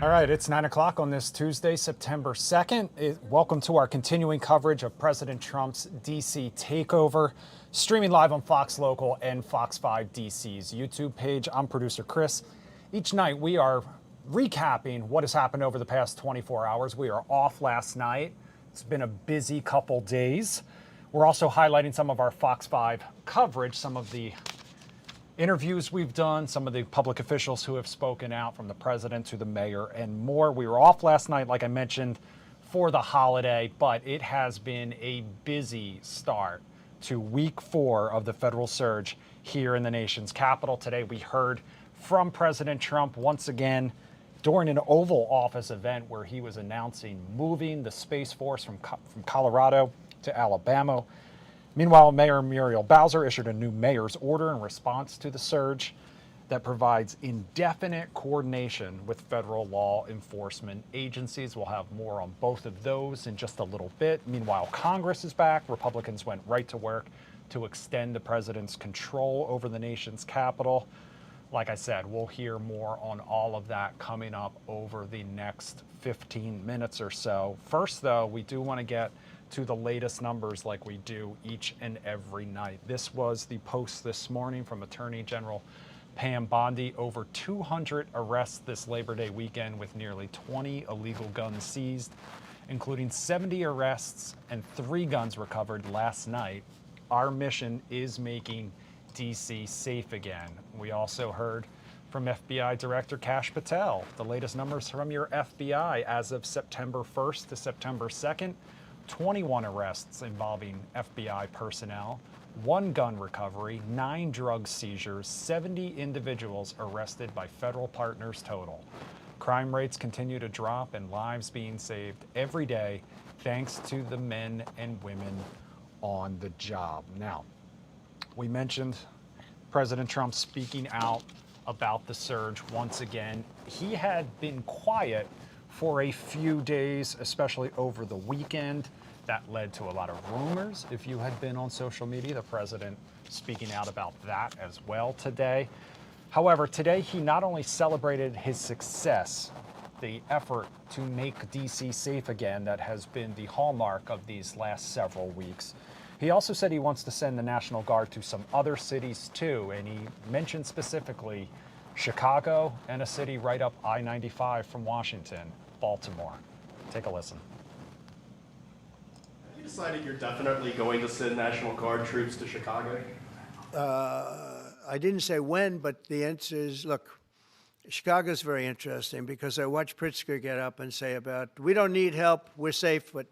All right, it's 9 o'clock on this Tuesday, September 2nd. Welcome to our continuing coverage of President Trump's D.C. takeover, streaming live on Fox Local and Fox 5 DC's YouTube page. I'm producer Chris. Each night we are recapping what has happened over the past 24 hours. We are off last night. It's been a busy couple days. We're also highlighting some of our Fox 5 coverage, some of the interviews we've done, some of the public officials who have spoken out, from the president to the mayor and more. We were off last night, like I mentioned, for the holiday, but it has been a busy start to week 4 of the federal surge here in the nation's capital. Today we heard from President Trump once again during an Oval Office event where he was announcing moving the Space Force from Colorado to Alabama. Meanwhile, Mayor Muriel Bowser issued a new mayor's order in response to the surge that provides indefinite coordination with federal law enforcement agencies. We'll have more on both of those in just a little bit. Meanwhile, Congress is back. Republicans went right to work to extend the president's control over the nation's capital. Like I said, we'll hear more on all of that coming up over the next 15 minutes or so. First, though, we do want to get to the latest numbers like we do each and every night. This was the post this morning from Attorney General Pam Bondi. Over 200 arrests this Labor Day weekend, with nearly 20 illegal guns seized, including 70 arrests and 3 guns recovered last night. Our mission is making D.C. safe again. We also heard from FBI Director Kash Patel. The latest numbers from your FBI as of September 1st to September 2nd. 21 arrests involving FBI personnel, 1 gun recovery, 9 drug seizures, 70 individuals arrested by federal partners total. Crime rates continue to drop and lives being saved every day thanks to the men and women on the job. Now, we mentioned President Trump speaking out about the surge once again. He had been quiet for a few days, especially over the weekend. That led to a lot of rumors. If you had been on social media, the president speaking out about that as well today. However, today he not only celebrated his success, the effort to make D.C. safe again that has been the hallmark of these last several weeks. He also said he wants to send the National Guard to some other cities too, and he mentioned specifically Chicago and a city right up I-95 from Washington, Baltimore. Take a listen. Have you decided you're definitely going to send National Guard troops to Chicago? I didn't say when, but the answer is, look, Chicago's very interesting because I watched Pritzker get up and say about, we don't need help, we're safe. But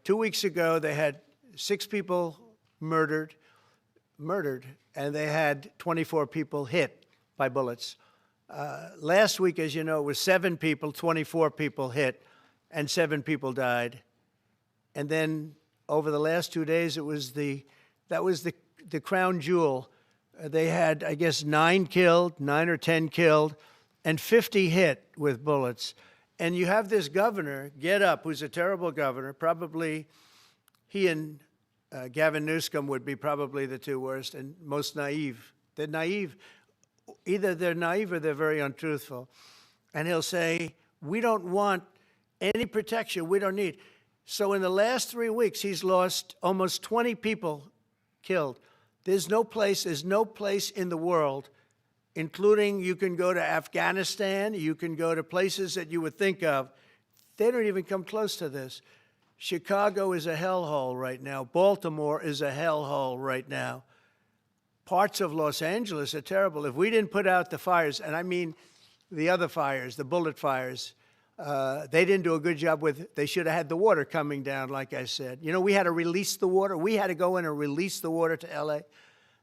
2 weeks ago, they had 6 people murdered, and they had 24 people hit by bullets. Last week, as you know, it was 7 people, 24 people hit, and 7 people died. And then over the last 2 days, that was the crown jewel. They had, I guess, 9 or 10 killed, and 50 hit with bullets. And you have this governor get up, who's a terrible governor. Probably he and Gavin Newsom would be probably the 2 worst and most naive. They're naive. Either they're naive or they're very untruthful. And he'll say, we don't want any protection. We don't need. So in the last 3 weeks, he's lost almost 20 people killed. There's no place in the world, including you can go to Afghanistan, you can go to places that you would think of. They don't even come close to this. Chicago is a hellhole right now. Baltimore is a hellhole right now. Parts of Los Angeles are terrible. If we didn't put out the fires, and I mean the other fires, the bullet fires, they didn't do a good job with, they should have had the water coming down, like I said. You know, we had to release the water. We had to go in and release the water to L.A.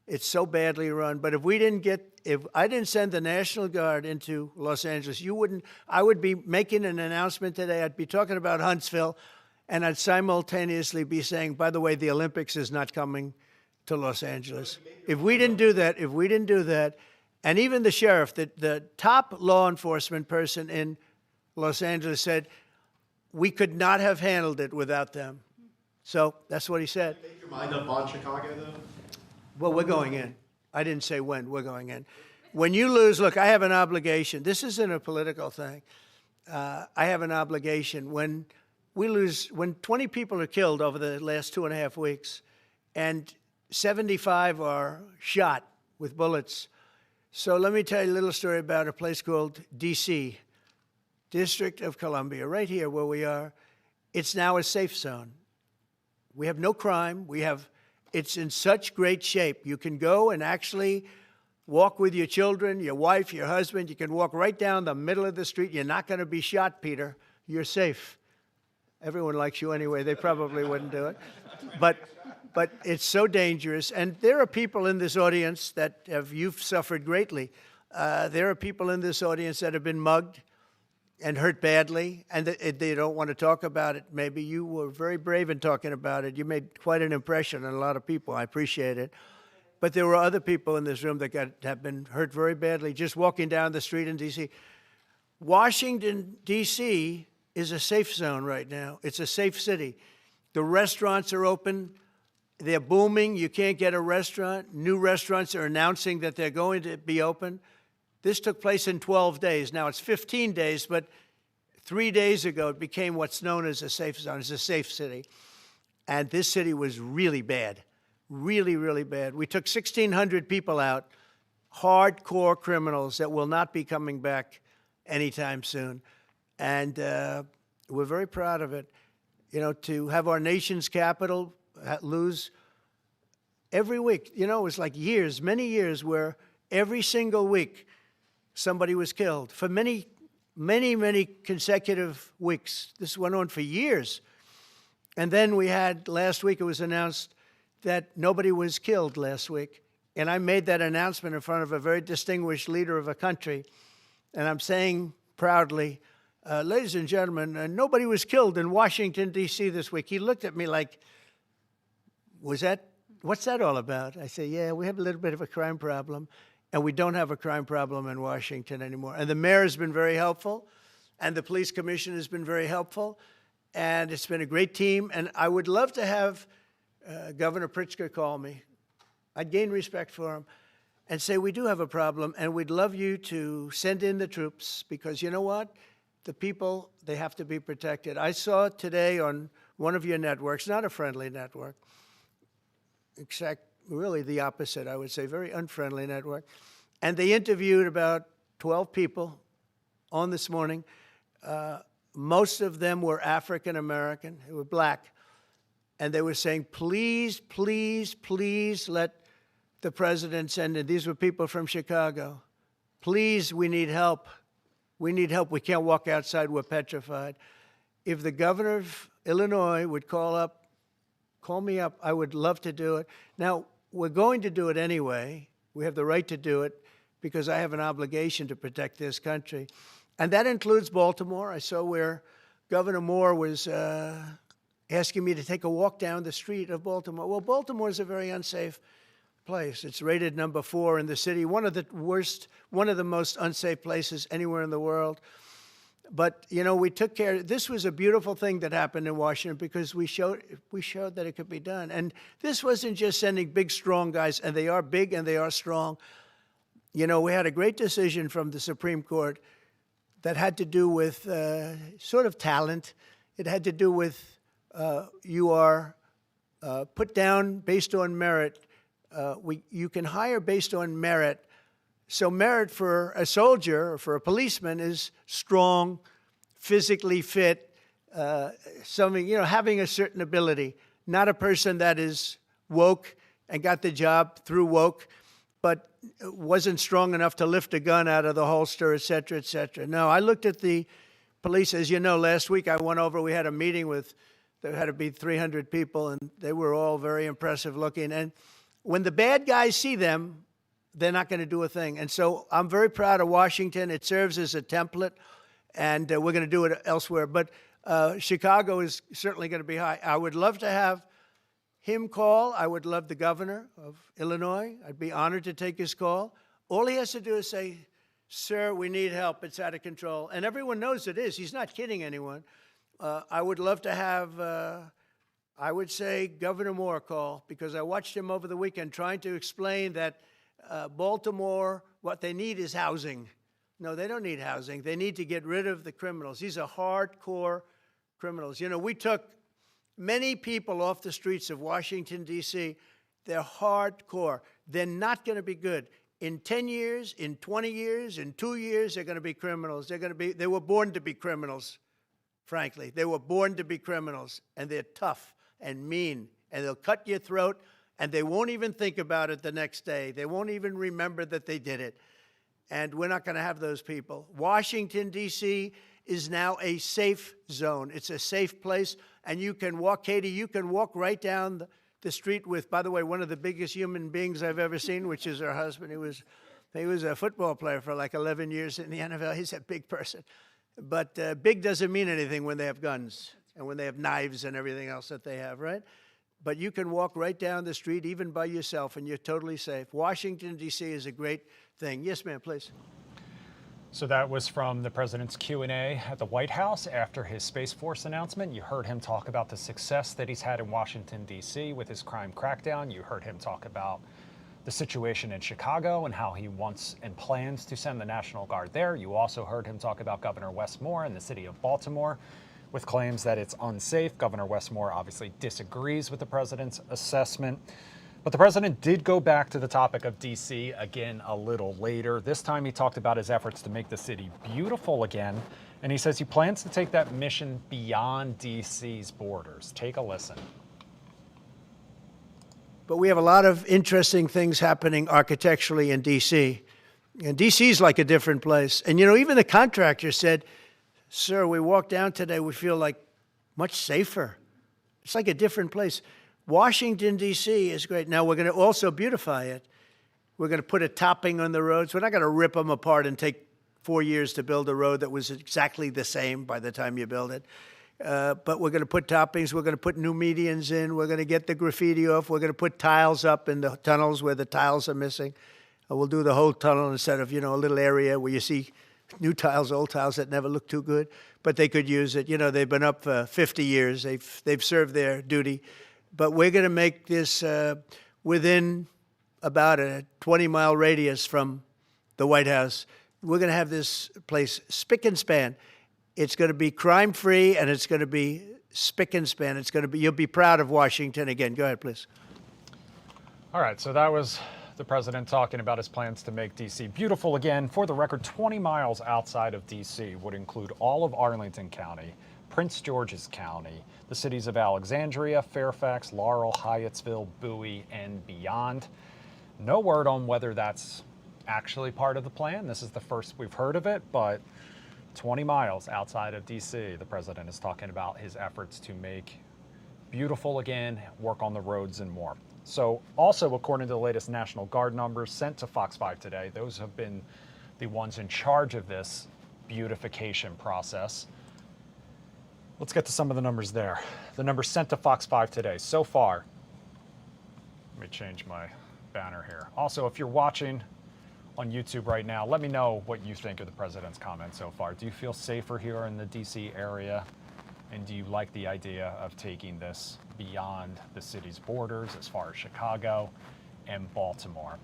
It's so badly run. But if I didn't send the National Guard into Los Angeles, I would be making an announcement today. I'd be talking about Huntsville, and I'd simultaneously be saying, by the way, the Olympics is not coming to Los Angeles. If we didn't do that, and even the sheriff, the top law enforcement person in Los Angeles said, we could not have handled it without them. So that's what he said. Make your mind up on Chicago, though? Well, we're going in. I didn't say when. We're going in. When you lose, look, I have an obligation. This isn't a political thing. I have an obligation. When 20 people are killed over the last 2.5 weeks, and 75 are shot with bullets. So let me tell you a little story about a place called D.C., District of Columbia, right here where we are. It's now a safe zone. We have no crime. It's in such great shape. You can go and actually walk with your children, your wife, your husband. You can walk right down the middle of the street. You're not going to be shot, Peter. You're safe. Everyone likes you anyway. They probably wouldn't do it. But it's so dangerous. And there are people in this audience that you've suffered greatly. There are people in this audience that have been mugged and hurt badly, and they don't want to talk about it. Maybe you were very brave in talking about it. You made quite an impression on a lot of people. I appreciate it. But there were other people in this room that have been hurt very badly just walking down the street in D.C. Washington, D.C. is a safe zone right now. It's a safe city. The restaurants are open. They're booming. You can't get a restaurant. New restaurants are announcing that they're going to be open. This took place in 12 days. Now it's 15 days, but 3 days ago it became what's known as a safe zone. It's a safe city. And this city was really bad, really, really bad. We took 1,600 people out, hardcore criminals that will not be coming back anytime soon. And we're very proud of it. You know, to have our nation's capital lose every week. You know, it was like years, many years, where every single week somebody was killed for many, many, many consecutive weeks. This went on for years. And then we had, last week it was announced that nobody was killed last week. And I made that announcement in front of a very distinguished leader of a country. And I'm saying proudly, ladies and gentlemen, nobody was killed in Washington, D.C. this week. He looked at me like, what's that all about? I say, yeah, we have a little bit of a crime problem. And we don't have a crime problem in Washington anymore. And the mayor has been very helpful, and the police commission has been very helpful, and it's been a great team. And I would love to have Governor Pritzker call me. I'd gain respect for him and say, we do have a problem, and we'd love you to send in the troops, because you know what? The people, they have to be protected. I saw today on one of your networks, not a friendly network, except really the opposite, I would say, very unfriendly network. And they interviewed about 12 people on this morning. Most of them were African American, they were black. And they were saying, please, please, please let the president send in. These were people from Chicago. Please, we need help. We need help. We can't walk outside. We're petrified. If the governor of Illinois would call me up, I would love to do it. Now, we're going to do it anyway. We have the right to do it because I have an obligation to protect this country. And that includes Baltimore. I saw where Governor Moore was asking me to take a walk down the street of Baltimore. Well, Baltimore is a very unsafe place. It's rated number 4 in the city, one of the most unsafe places anywhere in the world. But, you know, we took care. This was a beautiful thing that happened in Washington because we showed that it could be done. And this wasn't just sending big, strong guys, and they are big and they are strong. You know, we had a great decision from the Supreme Court that had to do with sort of talent. It had to do with you are put down based on merit. You can hire based on merit. So merit for a soldier or for a policeman is strong, physically fit, having a certain ability, not a person that is woke and got the job through woke, but wasn't strong enough to lift a gun out of the holster, et cetera, et cetera. No, I looked at the police. As you know, last week I went over, we had a meeting there had to be 300 people, and they were all very impressive looking. And when the bad guys see them, they're not going to do a thing. And so I'm very proud of Washington. It serves as a template, and we're going to do it elsewhere. But Chicago is certainly going to be high. I would love to have him call. I would love the governor of Illinois. I'd be honored to take his call. All he has to do is say, sir, we need help. It's out of control. And everyone knows it is. He's not kidding anyone. I would love to have, I would say, Governor Moore call, because I watched him over the weekend trying to explain that Baltimore, what they need is housing, No, they don't need housing. They need to get rid of the criminals. These are hardcore criminals. You know, we took many people off the streets of Washington, D.C. They're hardcore. They're not going to be good. In 10 years, in 20 years, in 2 years, they're going to be criminals. They were born to be criminals, frankly. They were born to be criminals, and they're tough and mean, and they'll cut your throat, and they won't even think about it the next day. They won't even remember that they did it. And we're not going to have those people. Washington, D.C. is now a safe zone. It's a safe place, and you can walk, Katie, you can walk right down the street with, by the way, one of the biggest human beings I've ever seen, which is her husband. He was a football player for like 11 years in the NFL. He's a big person. But big doesn't mean anything when they have guns and when they have knives and everything else that they have, right? But you can walk right down the street, even by yourself, and you're totally safe. Washington, D.C. is a great thing. Yes, ma'am, please. So that was from the president's Q&A at the White House after his Space Force announcement. You heard him talk about the success that he's had in Washington, D.C. with his crime crackdown. You heard him talk about the situation in Chicago and how he wants and plans to send the National Guard there. You also heard him talk about Governor Wes Moore and the city of Baltimore with claims that it's unsafe. Governor Wes Moore obviously disagrees with the president's assessment. But the president did go back to the topic of D.C. again a little later. This time he talked about his efforts to make the city beautiful again. And he says he plans to take that mission beyond D.C.'s borders. Take a listen. But we have a lot of interesting things happening architecturally in D.C. And D.C. is like a different place. And, you know, even the contractor said, sir, we walked down today, we feel like much safer. It's like a different place. Washington, D.C. is great. Now, we're going to also beautify it. We're going to put a topping on the roads. We're not going to rip them apart and take 4 years to build a road that was exactly the same by the time you build it. But we're going to put toppings. We're going to put new medians in. We're going to get the graffiti off. We're going to put tiles up in the tunnels where the tiles are missing. We'll do the whole tunnel instead of, you know, a little area where you see new tiles, old tiles that never look too good. But they could use it. You know, they've been up for 50 years. They've served their duty. But we're going to make this within about a 20-mile radius from the White House. We're going to have this place spick and span. It's going to be crime-free, and it's going to be spick and span. It's going to be, you'll be proud of Washington again. Go ahead, please. All right, so that was the president talking about his plans to make D.C. beautiful again. For the record, 20 miles outside of D.C. would include all of Arlington County, Prince George's County, the cities of Alexandria, Fairfax, Laurel, Hyattsville, Bowie, and beyond. No word on whether that's actually part of the plan. This is the first we've heard of it, but 20 miles outside of D.C., the president is talking about his efforts to make beautiful again, work on the roads and more. So also, according to the latest National Guard numbers sent to Fox 5 today, those have been the ones in charge of this beautification process. Let's get to some of the numbers there. The numbers sent to Fox 5 today. So far, let me change my banner here. Also, if you're watching on YouTube right now, let me know what you think of the president's comments so far. Do you feel safer here in the D.C. area? And do you like the idea of taking this beyond the city's borders as far as Chicago and Baltimore?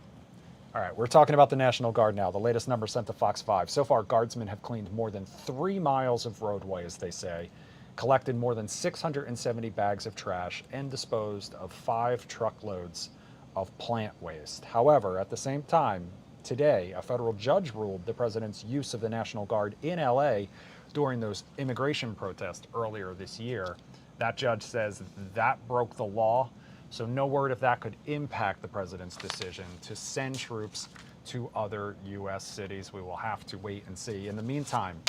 All right, we're talking about the National Guard now. The latest number sent to Fox 5. So far, guardsmen have cleaned more than 3 miles of roadway, as they say, collected more than 670 bags of trash, and disposed of 5 truckloads of plant waste. However, at the same time, today, a federal judge ruled the president's use of the National Guard in L.A. during those immigration protests earlier this year. That judge says that broke the law, so no word if that could impact the president's decision to send troops to other U.S. cities. We will have to wait and see. In the meantime,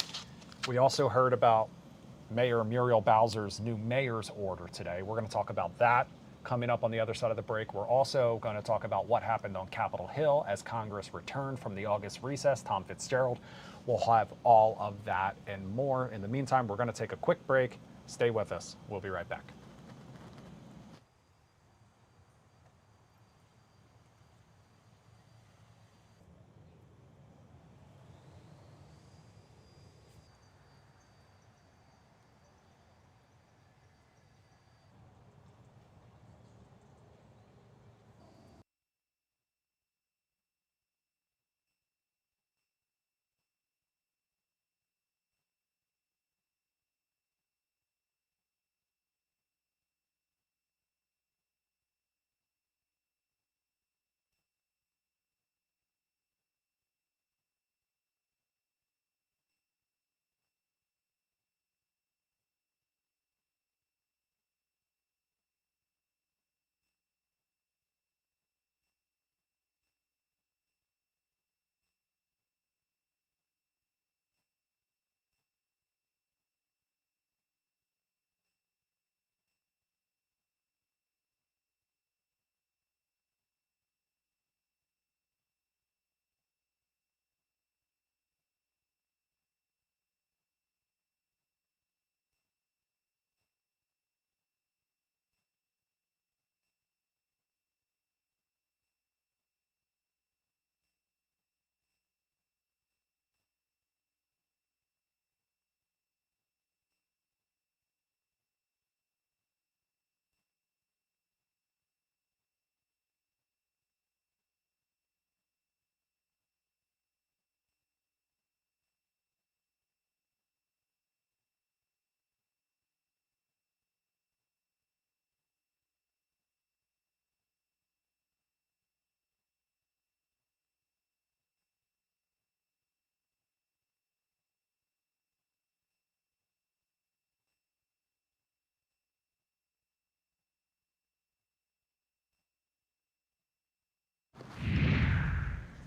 we also heard about Mayor Muriel Bowser's new mayor's order today. We're going to talk about that coming up on the other side of the break. We're also going to talk about what happened on Capitol Hill as Congress returned from the August recess. Tom Fitzgerald will have all of that and more. In the meantime, we're going to take a quick break. Stay with us. We'll be right back.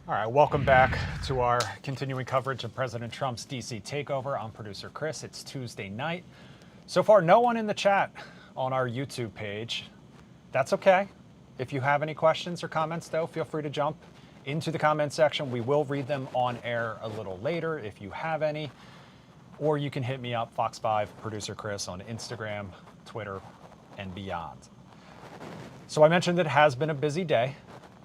All right, welcome back to our continuing coverage of President Trump's D.C. takeover. I'm producer Chris. It's Tuesday night. So far, no one in the chat on our YouTube page. That's okay. If you have any questions or comments, though, feel free to jump into the comment section. We will read them on air a little later if you have any. Or you can hit me up, Fox 5, producer Chris, on Instagram, Twitter, and beyond. So I mentioned it has been a busy day.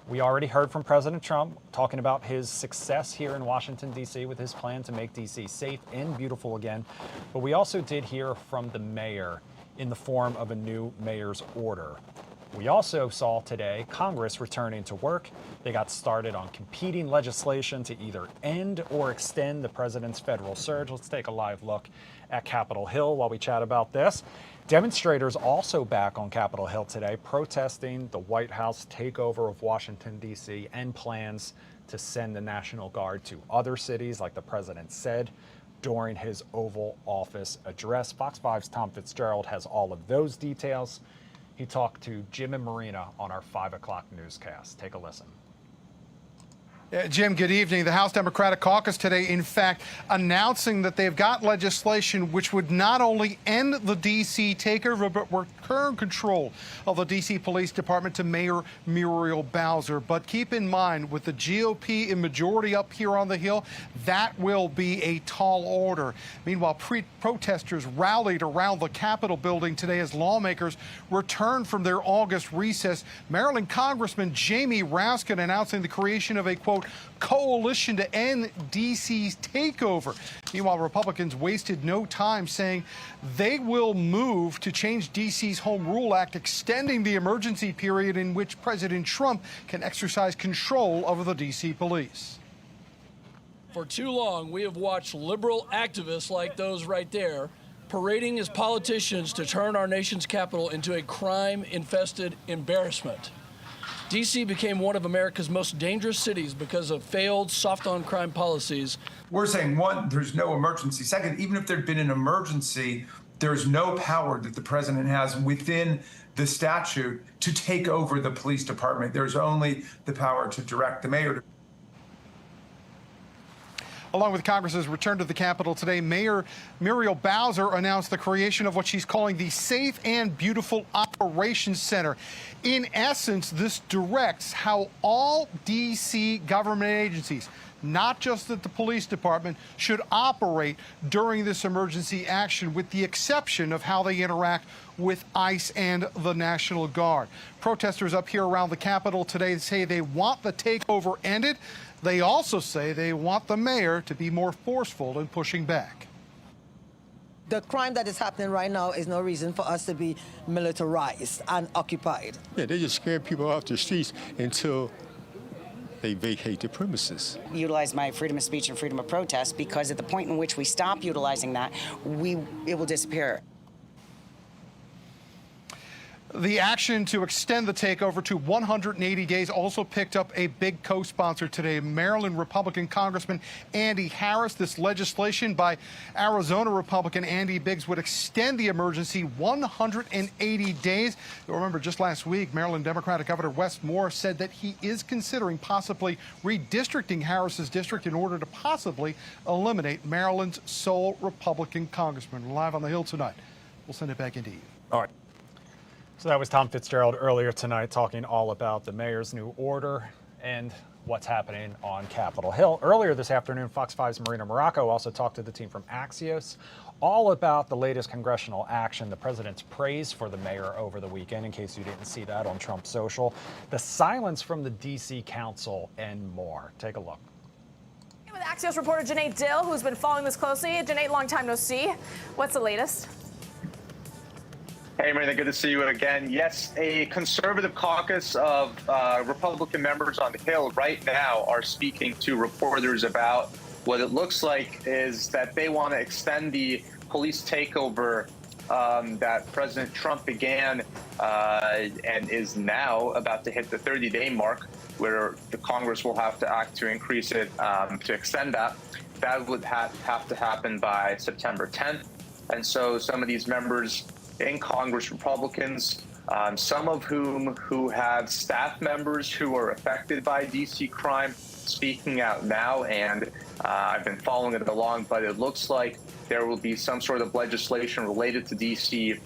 We already heard from President Trump talking about his success here in Washington, D.C. with his plan to make D.C. safe and beautiful again. But we also did hear from the mayor in the form of a new mayor's order. We also saw today Congress returning to work. They got started on competing legislation to either end or extend the president's federal surge. Let's take a live look at Capitol Hill while we chat about this. Demonstrators also back on Capitol Hill today protesting the White House takeover of Washington, D.C. and plans to send the National Guard to other cities, like the president said during his Oval Office address. Fox 5's Tom Fitzgerald has all of those details. He talked to Jim and Marina on our 5 o'clock newscast. Take a listen. Jim, good evening. The House Democratic Caucus today, in fact, announcing that they've got legislation which would not only end the D.C. takeover, but return control of the D.C. Police Department to Mayor Muriel Bowser. But keep in mind, with the GOP in majority up here on the Hill, that will be a tall order. Meanwhile, protesters rallied around the Capitol building today as lawmakers returned from their August recess. Maryland Congressman Jamie Raskin announcing the creation of a, quote, coalition to end D.C.'s takeover. Meanwhile, Republicans wasted no time saying they will move to change D.C.'s Home Rule Act, extending the emergency period in which President Trump can exercise control over the D.C. police. For too long, we have watched liberal activists like those right there parading as politicians to turn our nation's capital into a crime-infested embarrassment. D.C. became one of America's most dangerous cities because of failed soft-on-crime policies. We're saying, one, there's no emergency. Second, even if there'd been an emergency, there's no power that the president has within the statute to take over the police department. There's only the power to direct the mayor to. Along with Congress's return to the Capitol today, Mayor Muriel Bowser announced the creation of what she's calling the Safe and Beautiful Operations Center. In essence, this directs how all D.C. government agencies, not just at the police department, should operate during this emergency action, with the exception of how they interact with ICE and the National Guard. Protesters up here around the Capitol today say they want the takeover ended. They also say they want the mayor to be more forceful in pushing back. The crime that is happening right now is no reason for us to be militarized and occupied. Yeah, they just scare people off the streets until they vacate the premises. Utilize my freedom of speech and freedom of protest, because at the point in which we stop utilizing that, it will disappear. The action to extend the takeover to 180 days also picked up a big co-sponsor today, Maryland Republican Congressman Andy Harris. This legislation by Arizona Republican Andy Biggs would extend the emergency 180 days. You'll remember just last week, Maryland Democratic Governor Wes Moore said that he is considering possibly redistricting Harris's district in order to possibly eliminate Maryland's sole Republican congressman. Live on the Hill tonight. We'll send it back into you. All right. So that was Tom Fitzgerald earlier tonight talking all about the mayor's new order and what's happening on Capitol Hill. Earlier this afternoon, Fox 5's Marina Morocco also talked to the team from Axios all about the latest congressional action, the president's praise for the mayor over the weekend, in case you didn't see that on Trump Social, the silence from the D.C. Council, and more. Take a look. With Axios reporter Janae Dill, who's been following this closely. Janae, long time no see. What's the latest? Hey, Marina, good to see you again. Yes, a conservative caucus of Republican members on the Hill right now are speaking to reporters about what it looks like is that they want to extend the police takeover that President Trump began and is now about to hit the 30-day mark, where the Congress will have to act to increase it, to extend that. That would have to happen by September 10th. And so some of these members in Congress, Republicans, some of whom who have staff members who are affected by D.C. crime, speaking out now, and I've been following it along, but it looks like there will be some sort of legislation related to D.C.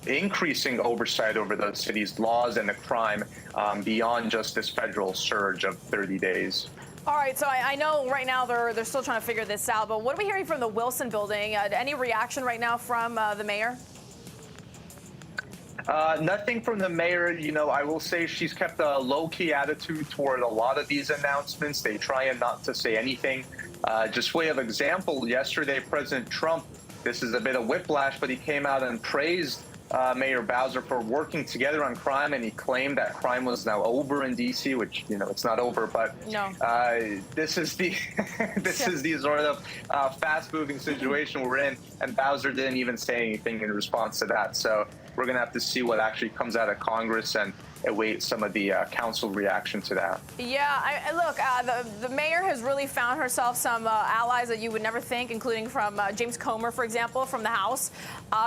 increasing oversight over the city's laws and the crime beyond just this federal surge of 30 days. All right, so I know right now they're still trying to figure this out, but what are we hearing from the Wilson building? Any reaction right now from the mayor? Nothing from the mayor. You know, I will say she's kept a low-key attitude toward a lot of these announcements. They try and not to say anything. Just way of example, yesterday, President Trump, this is a bit of whiplash, but he came out and praised Mayor Bowser for working together on crime, and he claimed that crime was now over in D.C., which, you know, it's not over, but no. This is the is the sort of fast-moving situation we're in, and Bowser didn't even say anything in response to that. So we're going to have to see what actually comes out of Congress and await some of the council reaction to that. Yeah, look, the mayor has really found herself some allies that you would never think, including from James Comer, for example, from the House,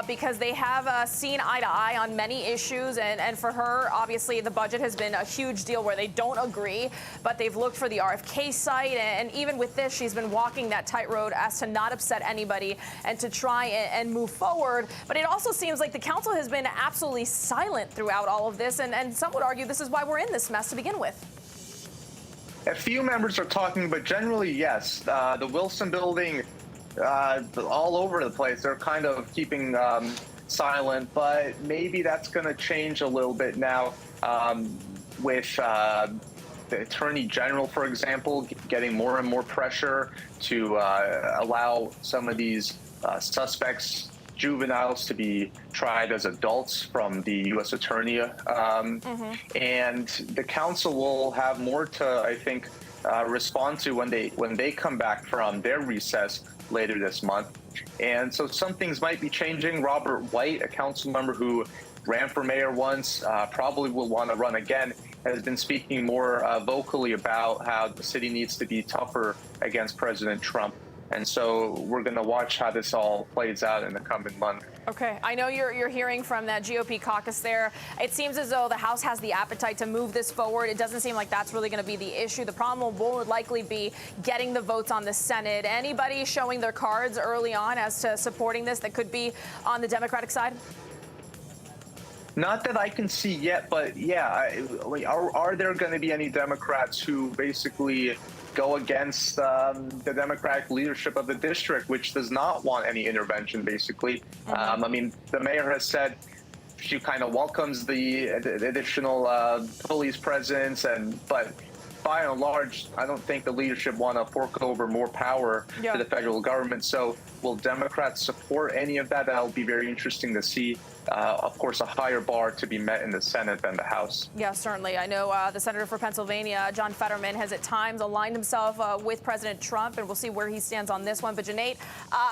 because they have seen eye to eye on many issues. And for her, obviously, the budget has been a huge deal where they don't agree, but they've looked for the RFK site. And even with this, she's been walking that tightrope as to not upset anybody and to try and move forward. But it also seems like the council has been absolutely silent throughout all of this. And some would argue this is why we're in this mess to begin with. A few members are talking, but generally, yes. The Wilson building, all over the place, they're kind of keeping silent, but maybe that's going to change a little bit now with the Attorney General, for example, getting more and more pressure to allow some of these suspects, juveniles, to be tried as adults from the U.S. Attorney. And the council will have more to, I think, respond to when they come back from their recess later this month. And so some things might be changing. Robert White, a council member who ran for mayor once, probably will want to run again, has been speaking more vocally about how the city needs to be tougher against President Trump. And so we're going to watch how this all plays out in the coming month. Okay, I know you're hearing from that GOP caucus there. It seems as though the House has the appetite to move this forward. It doesn't seem like that's really going to be the issue. The problem will likely be getting the votes on the Senate. Anybody showing their cards early on as to supporting this that could be on the Democratic side? Not that I can see yet, but yeah, are there going to be any Democrats who basically go against the Democratic leadership of the district, which does not want any intervention, basically? I mean, the mayor has said she kind of welcomes the additional police presence, but by and large, I don't think the leadership want to fork over more power to the federal government. So will Democrats support any of that? That'll be very interesting to see. Of course, a higher bar to be met in the Senate than the House. Yeah, certainly. I know the senator for Pennsylvania, John Fetterman, has at times aligned himself with President Trump, and we'll see where he stands on this one. But Janae,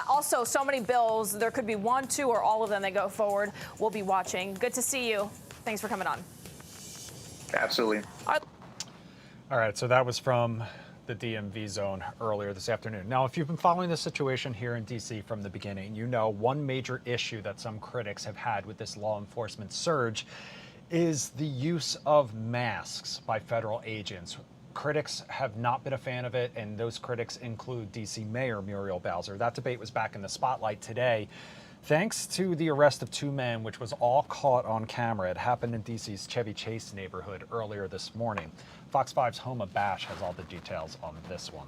also so many bills, there could be one, two, or all of them that go forward. We'll be watching. Good to see you. Thanks for coming on. Absolutely. All right, so that was from the DMV zone earlier this afternoon. Now, if you've been following the situation here in D.C. from the beginning, you know one major issue that some critics have had with this law enforcement surge is the use of masks by federal agents. Critics have not been a fan of it, and those critics include D.C. Mayor Muriel Bowser. That debate was back in the spotlight today, thanks to the arrest of two men, which was all caught on camera. It happened in D.C.'s Chevy Chase neighborhood earlier this morning. Fox 5's Homa Bash has all the details on this one.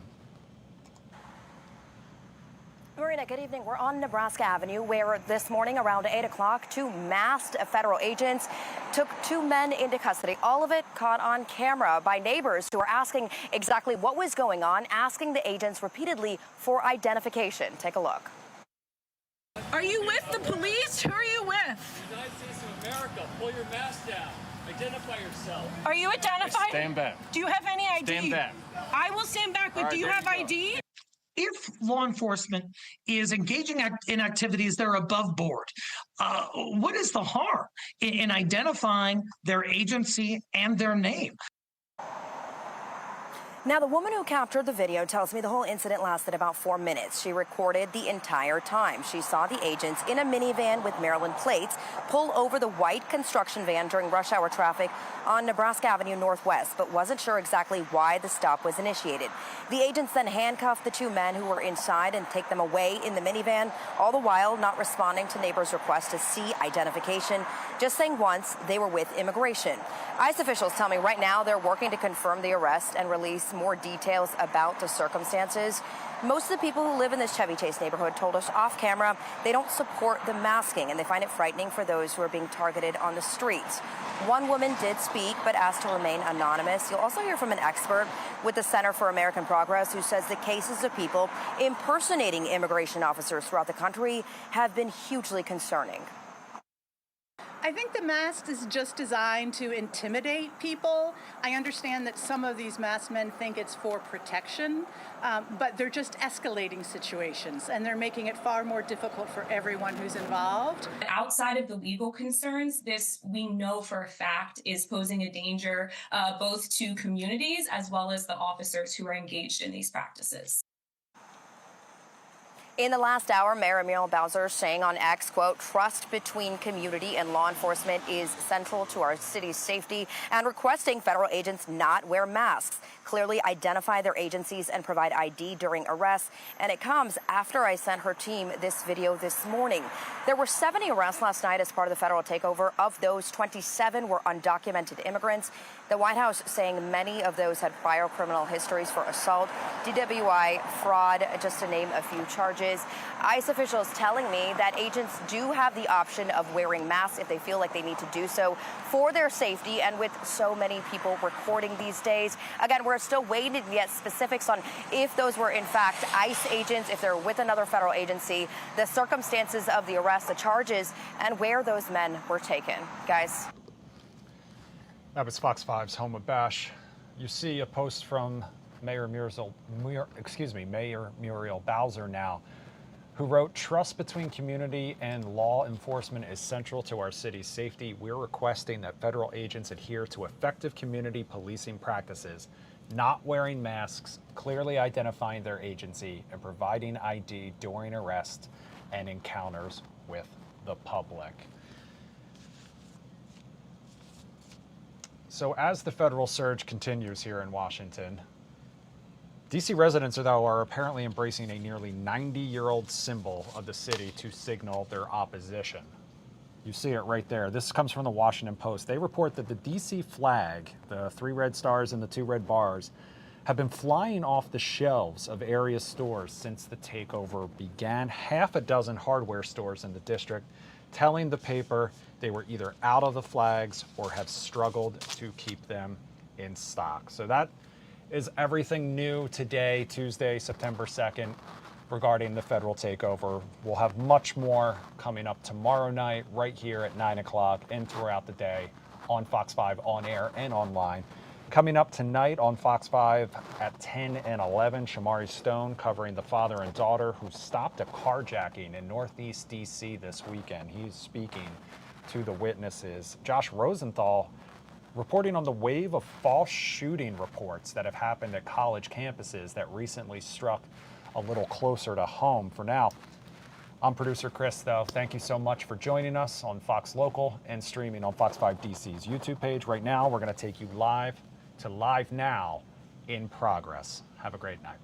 Marina, good evening. We're on Nebraska Avenue, where this morning around 8 o'clock, two masked federal agents took two men into custody. All of it caught on camera by neighbors who were asking exactly what was going on, asking the agents repeatedly for identification. Take a look. Are you with the police? Who are you with? United States of America, pull your mask down. Identify yourself. Are you identified? Stand back. Do you have any ID? Stand back. I will stand back, but do you have ID? If law enforcement is engaging in activities that are above board, what is the harm in identifying their agency and their name? Now, the woman who captured the video tells me the whole incident lasted about 4 minutes. She recorded the entire time. She saw the agents in a minivan with Maryland plates pull over the white construction van during rush hour traffic on Nebraska Avenue Northwest, but wasn't sure exactly why the stop was initiated. The agents then handcuffed the two men who were inside and take them away in the minivan, all the while not responding to neighbors' requests to see identification, just saying once they were with immigration. ICE officials tell me right now they're working to confirm the arrest and release more details about the circumstances. Most of the people who live in this Chevy Chase neighborhood told us off camera they don't support the masking and they find it frightening for those who are being targeted on the streets. One woman did speak but asked to remain anonymous. You'll also hear from an expert with the Center for American Progress who says the cases of people impersonating immigration officers throughout the country have been hugely concerning. I think the mask is just designed to intimidate people. I understand that some of these masked men think it's for protection, but they're just escalating situations, and they're making it far more difficult for everyone who's involved. Outside of the legal concerns, this we know for a fact is posing a danger both to communities as well as the officers who are engaged in these practices. In the last hour, Mayor Muriel Bowser saying on X, quote, trust between community and law enforcement is central to our city's safety, and requesting federal agents not wear masks, clearly identify their agencies and provide ID during arrests. And it comes after I sent her team this video this morning. There were 70 arrests last night as part of the federal takeover. Of those, 27 were undocumented immigrants. The White House saying many of those had prior criminal histories for assault, DWI, fraud, just to name a few charges. ICE officials telling me that agents do have the option of wearing masks if they feel like they need to do so for their safety. And with so many people recording these days, again, we're still waiting to get specifics on if those were in fact ICE agents, if they're with another federal agency, the circumstances of the arrest, the charges, and where those men were taken. Guys. That was Fox 5's Home of Bash. You see a post from Mayor Muriel Bowser now, who wrote, trust between community and law enforcement is central to our city's safety. We're requesting that federal agents adhere to effective community policing practices, not wearing masks, clearly identifying their agency, and providing ID during arrest and encounters with the public. So as the federal surge continues here in Washington, DC residents, though, are apparently embracing a nearly 90-year-old symbol of the city to signal their opposition. You see it right there. This comes from the Washington Post. They report that the DC flag, the 3 red stars and the 2 red bars, have been flying off the shelves of area stores since the takeover began. Half a dozen hardware stores in the district telling the paper they were either out of the flags or have struggled to keep them in stock. So that is everything new today, Tuesday, September 2nd, regarding the federal takeover. We'll have much more coming up tomorrow night right here at 9 o'clock and throughout the day on Fox 5 on air and online. Coming up tonight on Fox 5 at 10 and 11, Shamari Stone covering the father and daughter who stopped a carjacking in Northeast DC this weekend. He's speaking to the witnesses. Josh Rosenthal reporting on the wave of false shooting reports that have happened at college campuses that recently struck a little closer to home. For now, I'm producer Chris, though. Thank you so much for joining us on Fox Local and streaming on Fox 5 DC's YouTube page. Right now, we're going to take you live to Live Now in progress. Have a great night.